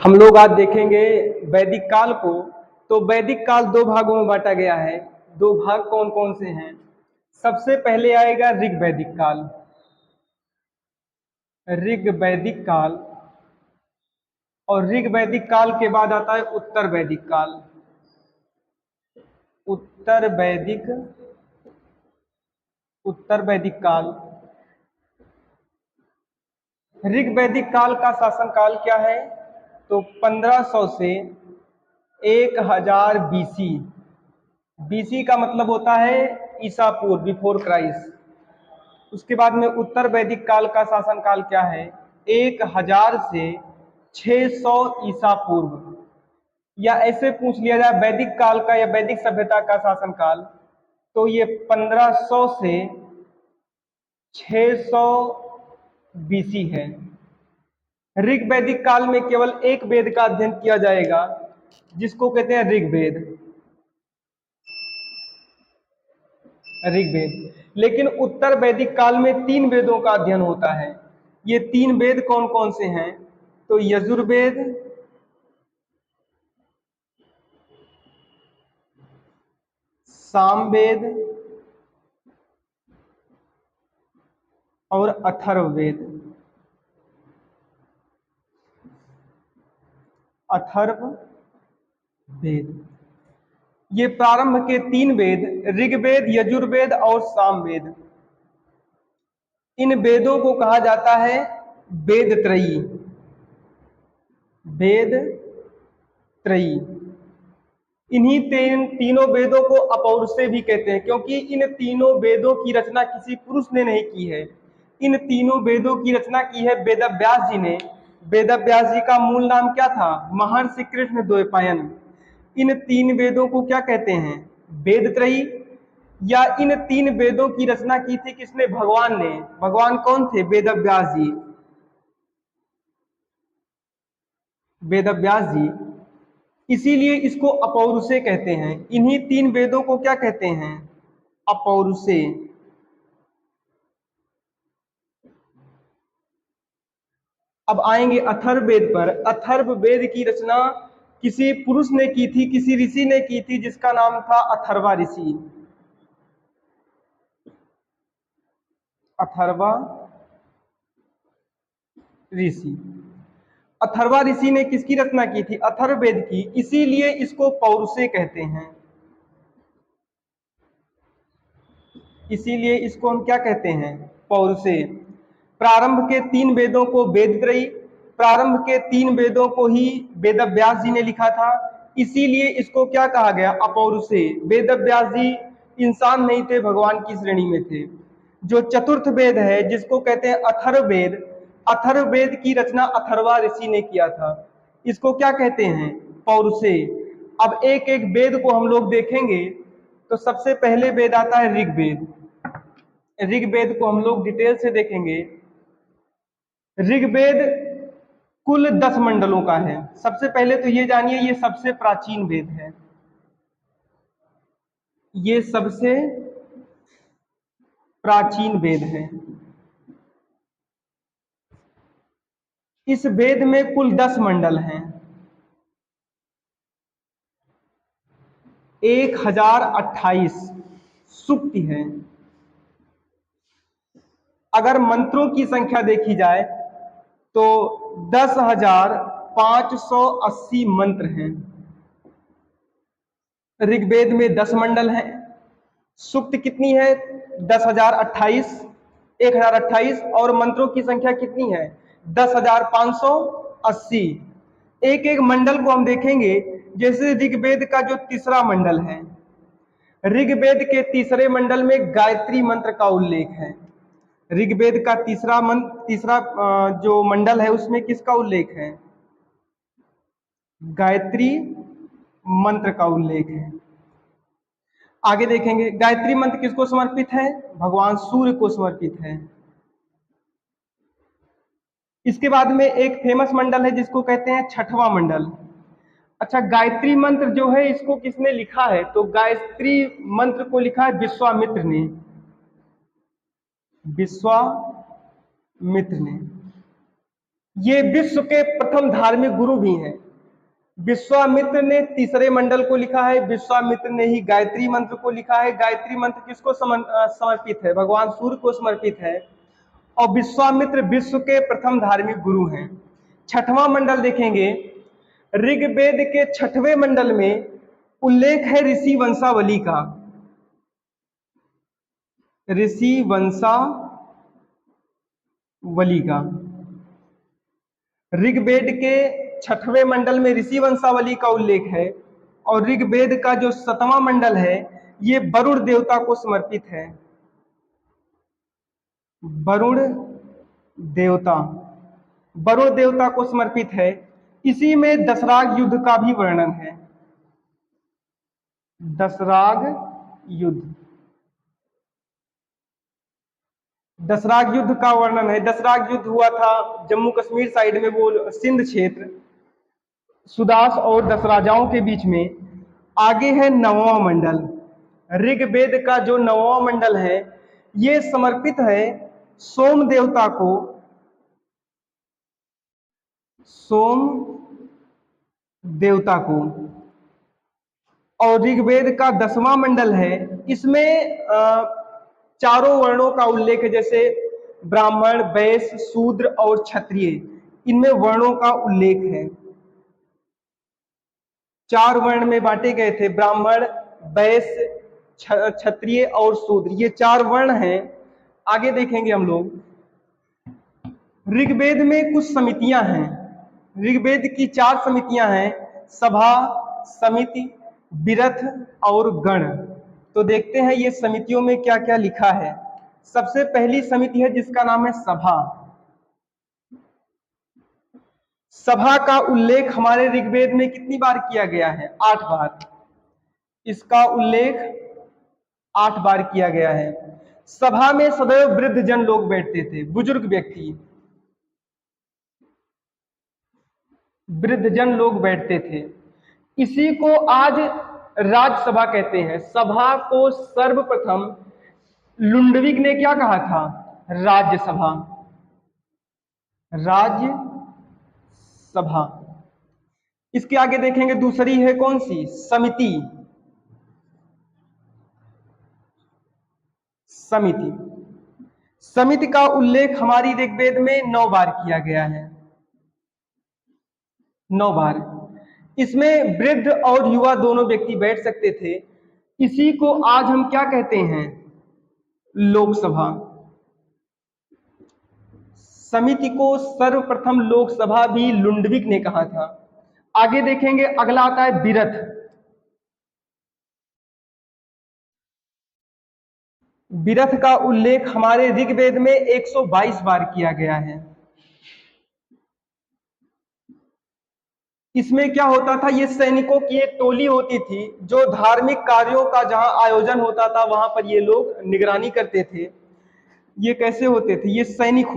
हम लोग आज देखेंगे वैदिक काल को। तो वैदिक काल दो भागों में बांटा गया है। दो भाग कौन कौन से हैं? सबसे पहले आएगा ऋग वैदिक काल। ऋग वैदिक काल, और ऋग वैदिक काल के बाद आता है उत्तर वैदिक काल। उत्तर वैदिक काल। ऋग वैदिक काल का शासन काल क्या है? तो 1500 से 1000 बीसी। बीसी का मतलब होता है ईसा पूर्व, बिफोर क्राइस्ट। उसके बाद में उत्तर वैदिक काल का शासन काल क्या है? 1000 से 600 ईसा पूर्व। या ऐसे पूछ लिया जाए वैदिक काल का या वैदिक सभ्यता का शासन काल, तो ये 1500 से 600 बीसी है। ऋग वैदिक काल में केवल एक वेद का अध्ययन किया जाएगा, जिसको कहते हैं ऋग्वेद। ऋग्वेद। लेकिन उत्तर वैदिक काल में 3 वेदों का अध्ययन होता है। ये 3 वेद कौन कौन से हैं? तो यजुर्वेद, सामवेद और अथर्ववेद। अथर्ववेद, ये प्रारंभ के 3 वेद, ऋग्वेद, यजुर्वेद और सामवेद, इन वेदों को कहा जाता है वेद त्रयी। वेद त्रयी। इन्हीं तीनों वेदों को अपौरुषेय भी कहते हैं, क्योंकि इन तीनों वेदों की रचना किसी पुरुष ने नहीं की है। इन तीनों वेदों की रचना की है वेदव्यास जी ने। वेदव्यास जी का मूल नाम क्या था? महर्षि कृष्ण द्वैपायन। इन 3 वेदों को क्या कहते हैं? वेद त्रयी। या इन 3 वेदों की रचना की थी किसने? भगवान ने। भगवान कौन थे? वेदव्यास जी। वेदव्यास जी। इसीलिए इसको अपौरुषेय कहते हैं। इन्हीं 3 वेदों को क्या कहते हैं? अपौरुषेय। अब आएंगे अथर्ववेद पर। अथर्ववेद की रचना किसी पुरुष ने की थी, किसी ऋषि ने की थी, जिसका नाम था अथर्वा ऋषि। अथर्वा ऋषि। अथर्वा ऋषि ने किसकी रचना की थी? अथर्ववेद की। इसीलिए इसको पौरुषेय कहते हैं। इसीलिए इसको हम क्या कहते हैं? पौरुषेय। प्रारंभ के 3 वेदों को वेदत्रयी, प्रारंभ के 3 वेदों को ही वेदव्यास जी ने लिखा था, इसीलिए इसको क्या कहा गया? अपौरुषेय। वेदव्यास जी इंसान नहीं थे, भगवान की श्रेणी में थे। जो चतुर्थ वेद है, जिसको कहते हैं अथर्ववेद, अथर्ववेद की रचना अथर्वा ऋषि ने किया था। इसको क्या कहते हैं? पौरुषेय। अब एक एक वेद को हम लोग देखेंगे। तो सबसे पहले वेद आता है ऋग्वेद। ऋग्वेद को हम लोग डिटेल से देखेंगे। ऋग्वेद कुल 10 मंडलों का है। सबसे पहले तो ये जानिए, ये सबसे प्राचीन वेद है। ये सबसे प्राचीन वेद है। इस वेद में कुल 10 मंडल हैं। 1028 सूक्ति हैं। अगर मंत्रों की संख्या देखी जाए तो 10,580 मंत्र हैं। ऋग्वेद में 10 मंडल हैं। सूक्त कितनी है? 10,028, 1028। और मंत्रों की संख्या कितनी है? 10,580। एक एक मंडल को हम देखेंगे। जैसे ऋग्वेद का जो तीसरा मंडल है, ऋग्वेद के तीसरे मंडल में गायत्री मंत्र का उल्लेख है। ऋग्वेद का तीसरा जो मंडल है, उसमें किसका उल्लेख है? गायत्री मंत्र का उल्लेख है। आगे देखेंगे, गायत्री मंत्र किसको समर्पित है? भगवान सूर्य को समर्पित है। इसके बाद में एक फेमस मंडल है, जिसको कहते हैं छठवां मंडल। अच्छा, गायत्री मंत्र जो है, इसको किसने लिखा है? तो गायत्री मंत्र को लिखा है विश्वामित्र ने। विश्वामित्र ने। ये विश्व के प्रथम धार्मिक गुरु भी हैं। विश्वामित्र ने तीसरे मंडल को लिखा है, विश्वामित्र ने ही गायत्री मंत्र को लिखा है। गायत्री मंत्र किसको समर्पित है? भगवान सूर्य को समर्पित है। और विश्वामित्र विश्व के प्रथम धार्मिक गुरु हैं। छठवां मंडल देखेंगे, ऋग्वेद के छठवें मंडल में उल्लेख है ऋषि वंशावली का। ऋषि वंशावली का ऋग्वेद के छठवें मंडल में ऋषि वंशावली का उल्लेख है। और ऋग्वेद का जो 7वां मंडल है ये वरुण देवता को समर्पित है। वरुण देवता को समर्पित है। इसी में दशराग युद्ध का भी वर्णन है। दशराग युद्ध का वर्णन है। दशराग युद्ध हुआ था जम्मू कश्मीर साइड में, वो सिंध क्षेत्र, सुदास और दशराजाओं के बीच में। आगे है 9वां मंडल। ऋग्वेद का जो 9वां मंडल है ये समर्पित है सोम देवता को। और ऋग्वेद का 10वां मंडल है, इसमें चारों वर्णों का उल्लेख है, जैसे ब्राह्मण, वैश्य, शूद्र और क्षत्रिय, इनमें वर्णों का उल्लेख है। 4 वर्ण में बांटे गए थे, ब्राह्मण, वैश्य, क्षत्रिय और शूद्र, ये 4 वर्ण हैं। आगे देखेंगे हम लोग, ऋग्वेद में कुछ समितियां हैं। ऋग्वेद की 4 समितियां हैं, सभा, समिति, विरथ और गण। तो देखते हैं ये समितियों में क्या क्या लिखा है। सबसे पहली समिति है जिसका नाम है सभा। सभा का उल्लेख हमारे ऋग्वेद में कितनी बार किया गया है? 8 बार। इसका उल्लेख 8 बार किया गया है। सभा में सदैव वृद्ध जन लोग बैठते थे, बुजुर्ग व्यक्ति, वृद्धजन लोग बैठते थे। इसी को आज राज्यसभा कहते हैं। सभा को सर्वप्रथम लुंडविक ने क्या कहा था? राज्यसभा। राज्यसभा। इसके आगे देखेंगे दूसरी है कौन सी? समिति। समिति का उल्लेख हमारी ऋग्वेद में 9 बार किया गया है। 9 बार। इसमें वृद्ध और युवा दोनों व्यक्ति बैठ सकते थे। इसी को आज हम क्या कहते हैं? लोकसभा। समिति को सर्वप्रथम लोकसभा भी लुंडविक ने कहा था। आगे देखेंगे, अगला आता है विरथ। विरथ का उल्लेख हमारे ऋग्वेद में 122 बार किया गया है। इसमें क्या होता था? ये सैनिकों की एक टोली होती थी जो धार्मिक कार्यों का जहां आयोजन होता था वहां पर ये लोग निगरानी करते थे। ये कैसे होते थे? ये सैनिक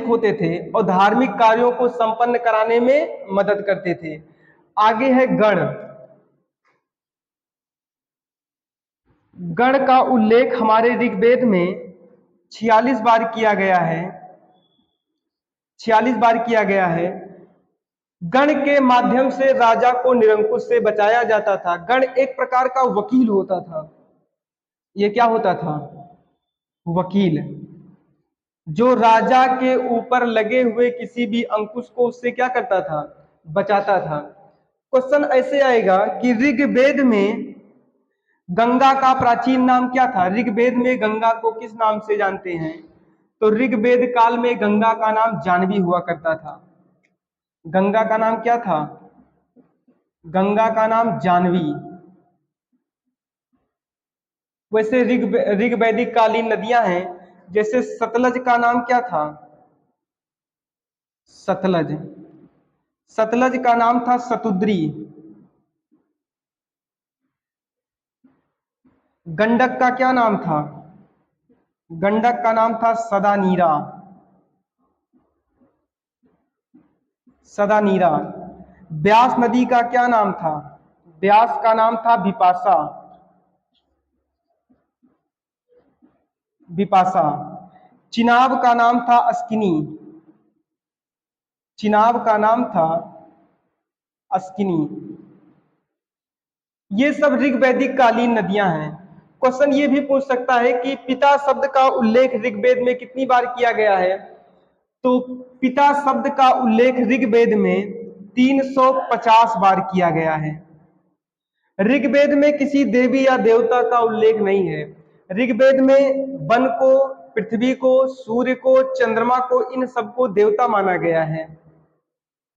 होते थे और धार्मिक कार्यों को संपन्न कराने में मदद करते थे। आगे है गण। गण का उल्लेख हमारे ऋग्वेद में 46 बार किया गया है। 46 बार किया गया है। गण के माध्यम से राजा को निरंकुश से बचाया जाता था। गण एक प्रकार का वकील होता था। ये क्या होता था? वकील, जो राजा के ऊपर लगे हुए किसी भी अंकुश को उससे क्या करता था? बचाता था। क्वेश्चन ऐसे आएगा कि ऋग्वेद में गंगा का प्राचीन नाम क्या था? ऋग्वेद में गंगा को किस नाम से जानते हैं? तो ऋग्वेद काल में गंगा का नाम जानवी हुआ करता था। गंगा का नाम क्या था? गंगा का नाम जानवी। वैसे ऋग्वैदिक कालीन नदियां हैं, जैसे सतलज का नाम क्या था? सतलज। सतलज का नाम था सतुद्री। गंडक का क्या नाम था? गंडक का नाम था सदानीरा। सदानीरा। ब्यास नदी का क्या नाम था? ब्यास का नाम था विपाशा। विपाशा। चिनाब का नाम था अस्किनी। चिनाब का नाम था अस्किनी। ये सब ऋग्वैदिक कालीन नदियां हैं। क्वेश्चन ये भी पूछ सकता है कि पिता शब्द का उल्लेख ऋग्वेद में कितनी बार किया गया है? तो पिता शब्द का उल्लेख ऋग्वेद में 350 बार किया गया है। ऋग्वेद में किसी देवी या देवता का उल्लेख नहीं है। ऋग्वेद में वन को, पृथ्वी को, सूर्य को, चंद्रमा को, इन सबको देवता माना गया है।